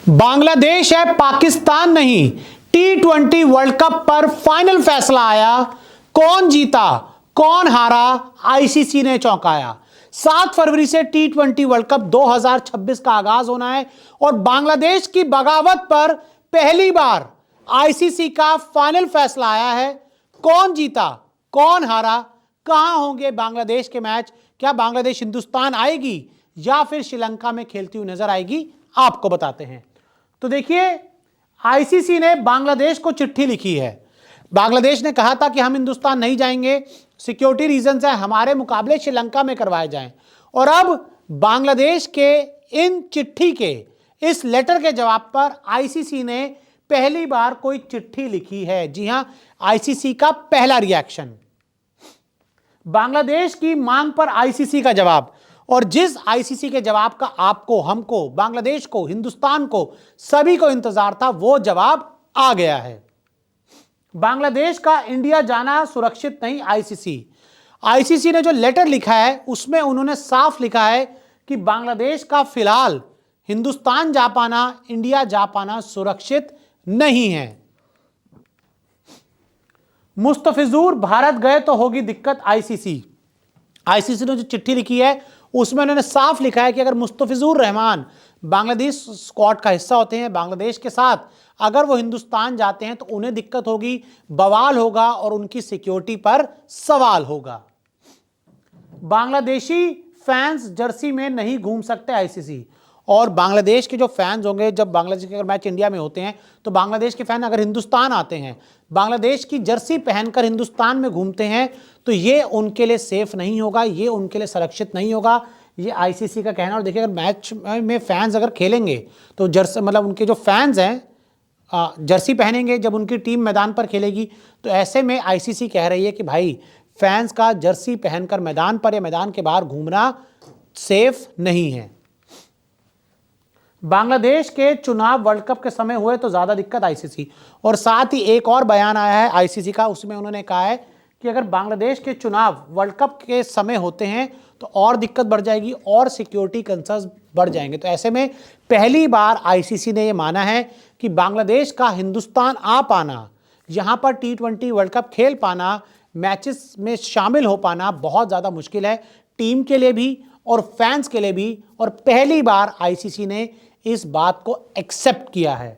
बांग्लादेश है, पाकिस्तान नहीं। T20 world cup पर फाइनल फैसला आया। कौन जीता, कौन हारा, आईसीसी ने चौंकाया। 7 फरवरी से T20 वर्ल्ड कप 2026 का आगाज होना है और बांग्लादेश की बगावत पर पहली बार आईसीसी का फाइनल फैसला आया है। कौन जीता, कौन हारा, कहां होंगे बांग्लादेश के मैच, क्या बांग्लादेश हिंदुस्तान आएगी या फिर श्रीलंका में खेलती हुई नजर आएगी, आपको बताते हैं। तो देखिए, आईसीसी ने बांग्लादेश को चिट्ठी लिखी है। बांग्लादेश ने कहा था कि हम हिंदुस्तान नहीं जाएंगे, सिक्योरिटी रीजंस है, हमारे मुकाबले श्रीलंका में करवाए जाएं। और अब बांग्लादेश के इन चिट्ठी के, इस लेटर के जवाब पर आईसीसी ने पहली बार कोई चिट्ठी लिखी है। जी हां, आईसीसी का पहला रिएक्शन, बांग्लादेश की मांग पर आईसीसी का जवाब। और जिस आईसीसी के जवाब का आपको, हमको, बांग्लादेश को, हिंदुस्तान को, सभी को इंतजार था, वो जवाब आ गया है। बांग्लादेश का इंडिया जाना सुरक्षित नहीं। आईसीसी ने जो लेटर लिखा है उसमें उन्होंने साफ लिखा है कि बांग्लादेश का फिलहाल हिंदुस्तान जा पाना, इंडिया जा पाना सुरक्षित नहीं है। मुस्तफिजुर भारत गए तो होगी दिक्कत। आईसीसी ने जो चिट्ठी लिखी है उसमें उन्होंने साफ लिखा है कि अगर मुस्तफिजुर रहमान बांग्लादेश स्क्वाड का हिस्सा होते हैं बांग्लादेश के साथ, अगर वो हिंदुस्तान जाते हैं तो उन्हें दिक्कत होगी, बवाल होगा और उनकी सिक्योरिटी पर सवाल होगा। बांग्लादेशी फैंस जर्सी में नहीं घूम सकते। आईसीसी और बांग्लादेश के जो फैंस होंगे, जब बांग्लादेश के अगर मैच इंडिया में होते हैं तो बांग्लादेश के फैन अगर हिंदुस्तान आते हैं, बांग्लादेश की जर्सी पहनकर हिंदुस्तान में घूमते हैं, तो ये उनके लिए सेफ नहीं होगा, ये उनके लिए सुरक्षित नहीं होगा, ये आईसीसी का कहना। और देखिए, अगर मैच में फैंस अगर खेलेंगे तो जर्सी, मतलब उनके जो फैंस हैं जर्सी पहनेंगे जब उनकी टीम मैदान पर खेलेगी, तो ऐसे में आईसीसी कह रही है कि भाई फैंस का जर्सी पहनकर मैदान पर या मैदान के बाहर घूमना सेफ नहीं है। बांग्लादेश के चुनाव वर्ल्ड कप के समय हुए तो ज्यादा दिक्कत। आईसीसी और साथ ही एक और बयान आया है आईसीसी का, उसमें उन्होंने कहा है कि अगर बांग्लादेश के चुनाव वर्ल्ड कप के समय होते हैं तो और दिक्कत बढ़ जाएगी और सिक्योरिटी कंसर्न्स बढ़ जाएंगे। तो ऐसे में पहली बार आईसीसी ने यह माना है कि बांग्लादेश का हिंदुस्तान आ पाना, यहां पर T20 वर्ल्ड कप खेल पाना, मैचेस में शामिल हो पाना बहुत ज्यादा मुश्किल है, टीम के लिए भी और फैंस के लिए भी। और पहली बार आईसीसी ने इस बात को एक्सेप्ट किया है।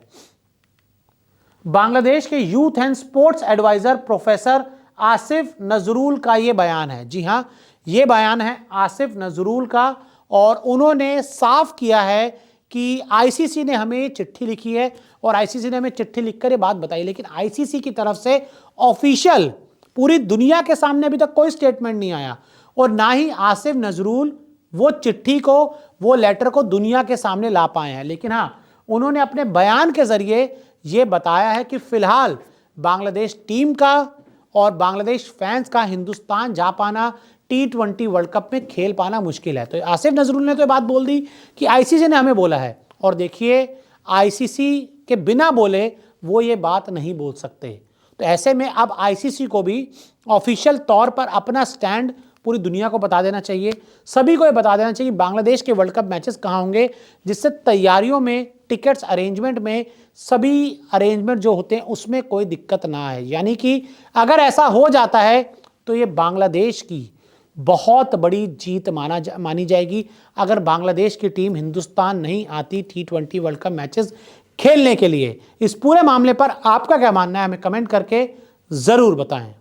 बांग्लादेश के youth and sports adviser professor Asif Nazrul का यह बयान है। जी हां, यह बयान है आसिफ नजरुल का और उन्होंने साफ किया है कि आईसीसी ने हमें चिट्ठी लिखी है और आईसीसी ने हमें चिट्ठी लिखकर ये बात बताई, लेकिन आईसीसी की तरफ से ऑफिशियल पूरी दुनिया के सामने अभी तक कोई स्टेटमेंट नहीं आया और ना ही आसिफ नजरुल वो चिट्ठी को, वो लेटर को दुनिया के सामने ला पाए हैं। लेकिन हां, उन्होंने अपने बयान के जरिए यह बताया है कि फिलहाल बांग्लादेश टीम का और बांग्लादेश फैंस का हिंदुस्तान जा पाना, T20 वर्ल्ड कप में खेल पाना मुश्किल है। तो आसिफ नजरुल ने तो ये बात बोल दी कि आईसीसी ने हमें बोला है। और देखिए, आईसीसी के बिना बोले वो ये बात नहीं बोल सकते। तो ऐसे में अब आईसीसी को भी ऑफिशियल तौर पर अपना स्टैंड पूरी दुनिया को बता देना चाहिए, सभी को ये बता देना चाहिए बांग्लादेश के वर्ल्ड कप मैचेस कहाँ होंगे, जिससे तैयारियों में, टिकट्स अरेंजमेंट में, सभी अरेंजमेंट जो होते हैं उसमें कोई दिक्कत ना आए। यानी कि अगर ऐसा हो जाता है तो ये बांग्लादेश की बहुत बड़ी जीत मानी जाएगी। अगर बांग्लादेश की टीम हिंदुस्तान नहीं आती T20 वर्ल्ड कप मैचेस खेलने के लिए। इस पूरे मामले पर आपका क्या मानना है, हमें कमेंट करके जरूर बताएं।